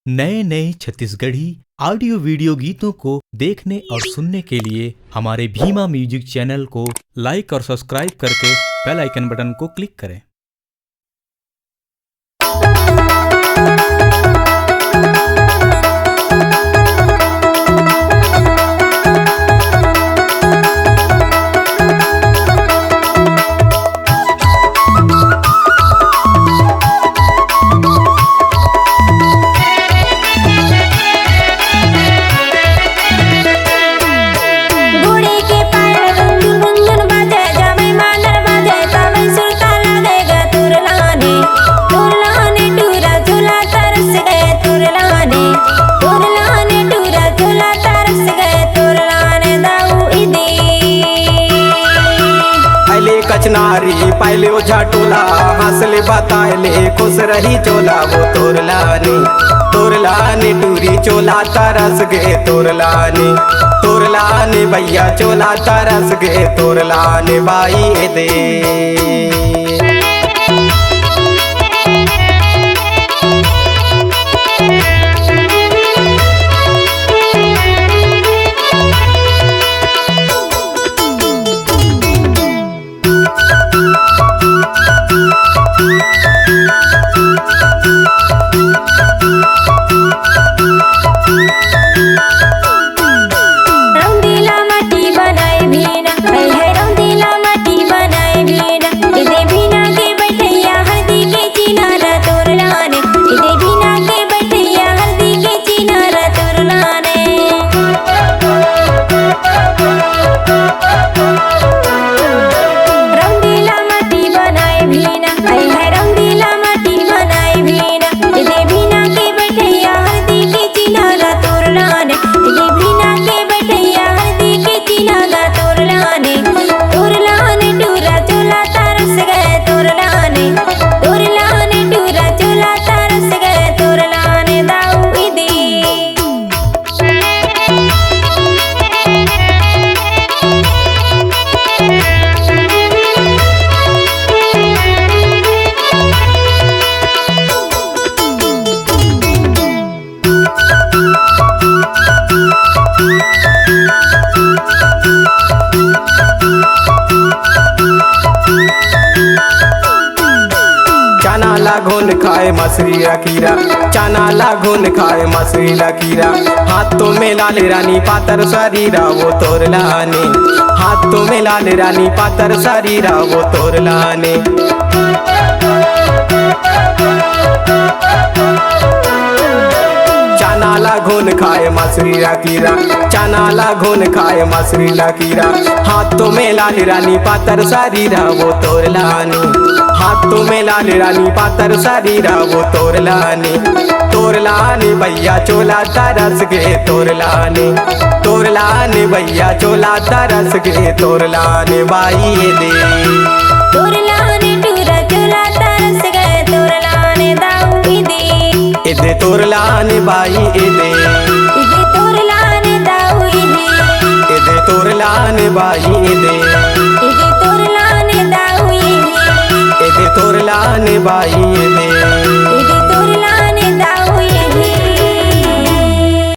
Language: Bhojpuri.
नए नए छत्तीसगढ़ी ऑडियो वीडियो गीतों को देखने और सुनने के लिए हमारे भीमा म्यूजिक चैनल को लाइक और सब्सक्राइब करके बेल आइकन बटन को क्लिक करें। कचनारी पहले ओझा टोला हंसले बताएले खुश रही चोला वो तोरलाने टूरी चोला तरस गे तोरलाने भैया चोला तरस गे तोरलाने बाई दे। चना लागोन खाए मछली रखीरा चना लागोन खाए मछली लकीरा हाथों में लाल रानी पातर शरीरा वो तोरलाने हाथों में लाल रानी पातर शरीरा वो तोरलाने। चना लागोन खाए मछली लकीरा चना लागोन खाए मछली लकीरा हाथों में लाल रानी पातर शरीरा वो तोरलाने हाथों में लाल रानी पातर शरीरा वो तोरलाने भैया चोला तरस गे तोरलाने भैया चोला तरस गे तोरलाने बाई दे। तोरलाने टूरा चोला तरस गे तोरलाने दाऊ दे इदे तोरलाने बाई दे इदे तोरलाने दाऊ दे इदे तोरलाने बाई दे इदे तोरलाने दाऊ दे इदे तोरलाने बाई दे।